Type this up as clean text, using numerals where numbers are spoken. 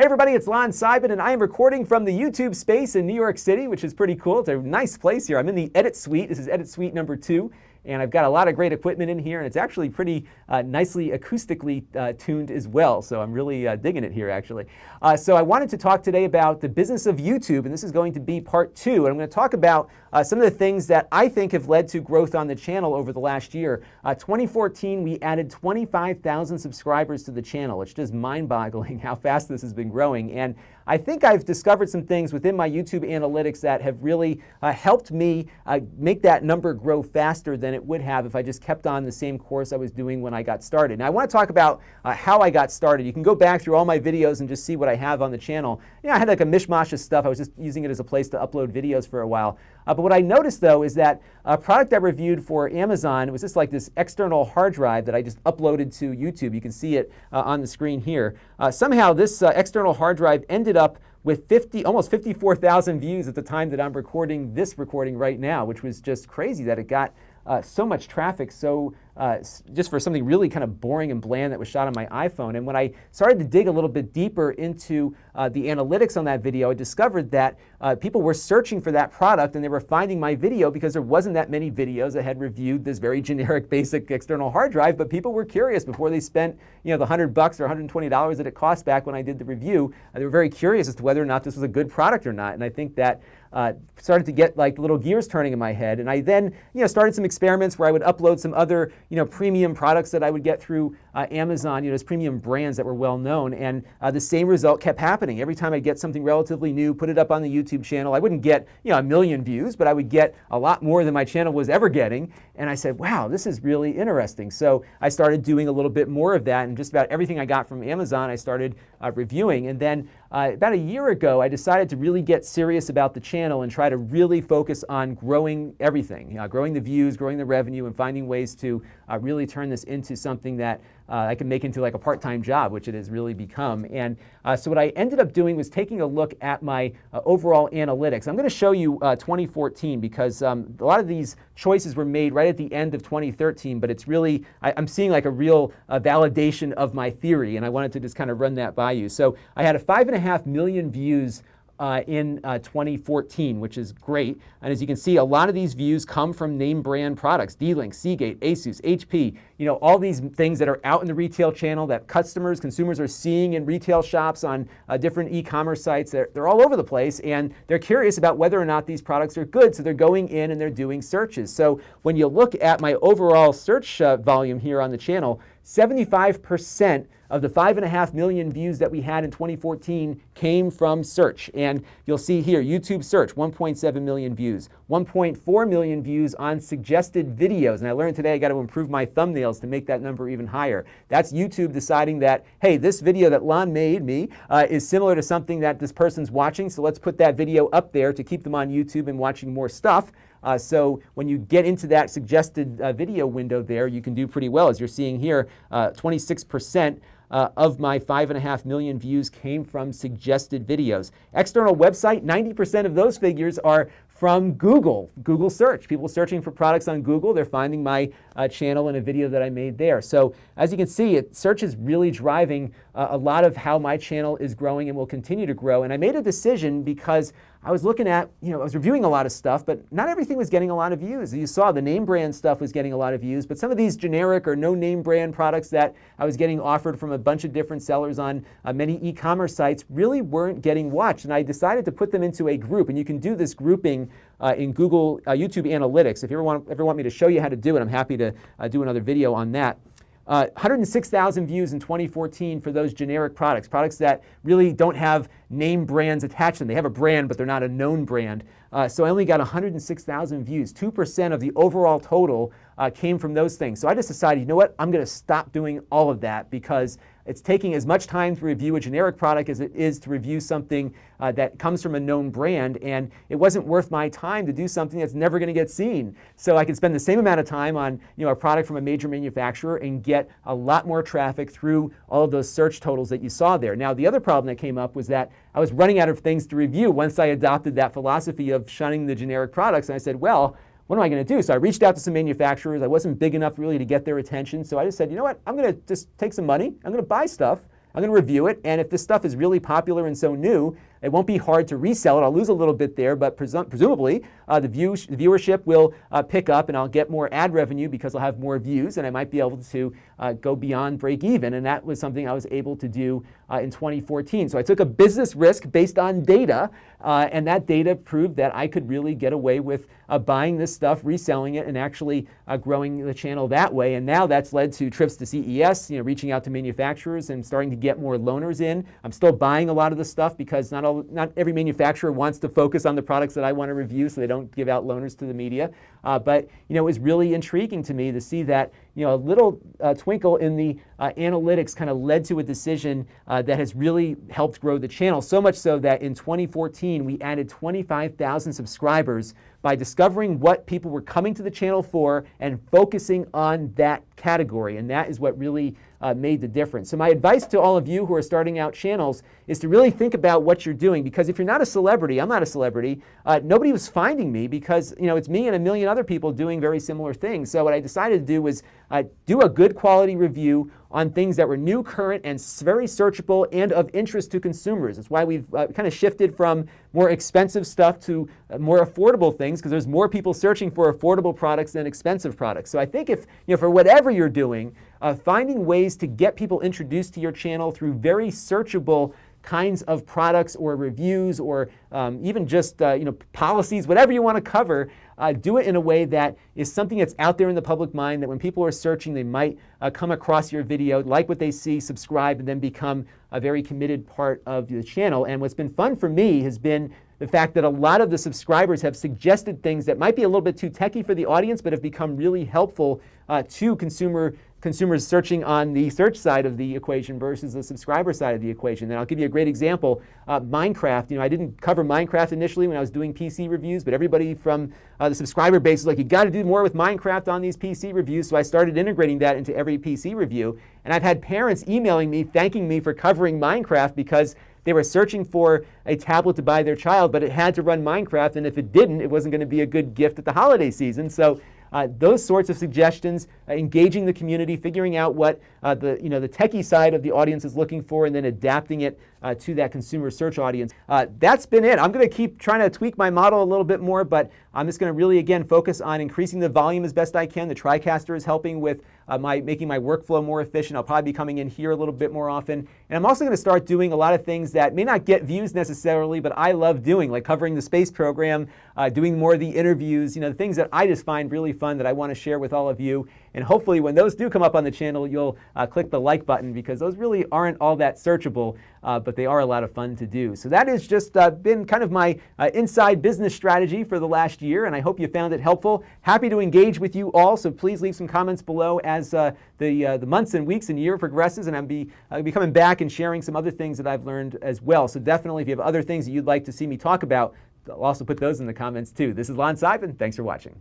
everybody, it's Lon.TV, and I am recording from the YouTube space in New York City, which is pretty cool. It's a nice place here. I'm in the edit suite. This is edit suite number 2. And I've got a lot of great equipment in here, and it's actually pretty nicely acoustically tuned as well. So I'm really digging it here, actually. So I wanted to talk today about the business of YouTube, and this is going to be part 2. And I'm going to talk about some of the things that I think have led to growth on the channel over the last year. 2014, we added 25,000 subscribers to the channel. It's just mind-boggling how fast this has been growing. And I think I've discovered some things within my YouTube analytics that have really helped me make that number grow faster than it would have if I just kept on the same course I was doing when I got started. Now I want to talk about how I got started. You can go back through all my videos and just see what I have on the channel. You know, I had like a mishmash of stuff. I was just using it as a place to upload videos for a while. But what I noticed though is that a product I reviewed for Amazon, it was just like this external hard drive that I just uploaded to YouTube. You can see it on the screen here. Somehow this external hard drive ended up with almost 54,000 views at the time that I'm recording this recording right now, which was just crazy that it got so much traffic just for something really kind of boring and bland that was shot on my iPhone. And when I started to dig a little bit deeper into the analytics on that video, I discovered that people were searching for that product and they were finding my video because there wasn't that many videos that had reviewed this very generic basic external hard drive, but people were curious before they spent the $100 or $120 that it cost back when I did the review. They were very curious as to whether or not this was a good product or not. And I think that started to get like little gears turning in my head. And I then started some experiments where I would upload some other premium products that I would get through Amazon, as premium brands that were well known, and the same result kept happening. Every time I'd get something relatively new, put it up on the YouTube channel, I wouldn't get a million views, but I would get a lot more than my channel was ever getting. And I said, wow, this is really interesting. So I started doing a little bit more of that, and just about everything I got from Amazon I started reviewing. And then about a year ago, I decided to really get serious about the channel and try to really focus on growing everything, growing the views, growing the revenue, and finding ways to really turn this into something that I can make into like a part-time job, which it has really become. And so what I ended up doing was taking a look at my overall analytics. I'm going to show you 2014 because a lot of these choices were made right at the end of 2013, but it's really, I'm seeing like a real validation of my theory, and I wanted to just kind of run that by you. So I had 5.5 million views in 2014, which is great. And as you can see, a lot of these views come from name brand products, D-Link, Seagate, Asus, HP, all these things that are out in the retail channel that consumers are seeing in retail shops on different e-commerce sites. They're all over the place, and they're curious about whether or not these products are good, so they're going in and they're doing searches. So when you look at my overall search volume here on the channel, 75% of the 5.5 million views that we had in 2014 came from search. And you'll see here, YouTube search, 1.7 million views, 1.4 million views on suggested videos. And I learned today I got to improve my thumbnails to make that number even higher. That's YouTube deciding that, hey, this video that Lon made me is similar to something that this person's watching, so let's put that video up there to keep them on YouTube and watching more stuff. So when you get into that suggested video window there, you can do pretty well. As you're seeing here, 26% of my 5.5 million views came from suggested videos. External website, 90% of those figures are from Google search. People searching for products on Google, they're finding my channel and a video that I made there. So as you can see, search is really driving a lot of how my channel is growing and will continue to grow. And I made a decision because I was looking at, I was reviewing a lot of stuff, but not everything was getting a lot of views. You saw the name brand stuff was getting a lot of views, but some of these generic or no name brand products that I was getting offered from a bunch of different sellers on many e-commerce sites really weren't getting watched. And I decided to put them into a group, and you can do this grouping in Google YouTube Analytics. If you ever want me to show you how to do it, I'm happy to do another video on that. 106,000 views in 2014 for those generic products that really don't have name brands attached to them. They have a brand, but they're not a known brand. So I only got 106,000 views. 2% of the overall total came from those things. So I just decided, you know what, I'm going to stop doing all of that because it's taking as much time to review a generic product as it is to review something that comes from a known brand, and it wasn't worth my time to do something that's never going to get seen. So I could spend the same amount of time on a product from a major manufacturer and get a lot more traffic through all of those search totals that you saw there. Now the other problem that came up was that I was running out of things to review once I adopted that philosophy of shunning the generic products, and I said, well, what am I going to do? So I reached out to some manufacturers. I wasn't big enough really to get their attention. So I just said, you know what? I'm going to just take some money. I'm going to buy stuff I'm going to review it, and if this stuff is really popular and so new, it won't be hard to resell it. I'll lose a little bit there, but presumably the viewership will pick up, and I'll get more ad revenue because I'll have more views, and I might be able to go beyond break even. And that was something I was able to do in 2014. So I took a business risk based on data, and that data proved that I could really get away with buying this stuff, reselling it, and actually growing the channel that way. And now that's led to trips to CES, reaching out to manufacturers and starting to get more loaners in. I'm still buying a lot of the stuff because not every manufacturer wants to focus on the products that I want to review, so they don't give out loaners to the media. But it was really intriguing to me to see that a little twinkle in the analytics kind of led to a decision that has really helped grow the channel, so much so that in 2014 we added 25,000 subscribers by discovering what people were coming to the channel for and focusing on that category. And that is what really made the difference. So my advice to all of you who are starting out channels is to really think about what you're doing, because if you're not a celebrity, I'm not a celebrity, nobody was finding me because it's me and a million other people doing very similar things. So what I decided to do was do a good quality review on things that were new, current, and very searchable and of interest to consumers. That's why we've kind of shifted from more expensive stuff to more affordable things, because there's more people searching for affordable products than expensive products. So I think if, for whatever you're doing, finding ways to get people introduced to your channel through very searchable kinds of products or reviews or even just policies, whatever you want to cover, do it in a way that is something that's out there in the public mind, that when people are searching, they might come across your video, like what they see, subscribe, and then become a very committed part of the channel. And what's been fun for me has been the fact that a lot of the subscribers have suggested things that might be a little bit too techie for the audience, but have become really helpful to consumers searching on the search side of the equation versus the subscriber side of the equation. And I'll give you a great example. Minecraft, I didn't cover Minecraft initially when I was doing PC reviews, but everybody from the subscriber base was like, you got to do more with Minecraft on these PC reviews. So I started integrating that into every PC review. And I've had parents emailing me, thanking me for covering Minecraft because they were searching for a tablet to buy their child, but it had to run Minecraft, and if it didn't, it wasn't going to be a good gift at the holiday season. So those sorts of suggestions, engaging the community, figuring out what the techie side of the audience is looking for, and then adapting it to that consumer search audience. That's been it. I'm going to keep trying to tweak my model a little bit more, but I'm just going to really, again, focus on increasing the volume as best I can. The TriCaster is helping with making my workflow more efficient. I'll probably be coming in here a little bit more often. And I'm also going to start doing a lot of things that may not get views necessarily, but I love doing, like covering the space program, doing more of the interviews, the things that I just find really fun that I want to share with all of you. And hopefully when those do come up on the channel, you'll click the like button, because those really aren't all that searchable, but they are a lot of fun to do. So that has just been kind of my inside business strategy for the last year, and I hope you found it helpful. Happy to engage with you all, so please leave some comments below as the months and weeks and year progresses, and I'll be coming back and sharing some other things that I've learned as well. So definitely, if you have other things that you'd like to see me talk about, I'll also put those in the comments too. This is Lon.TV, and thanks for watching.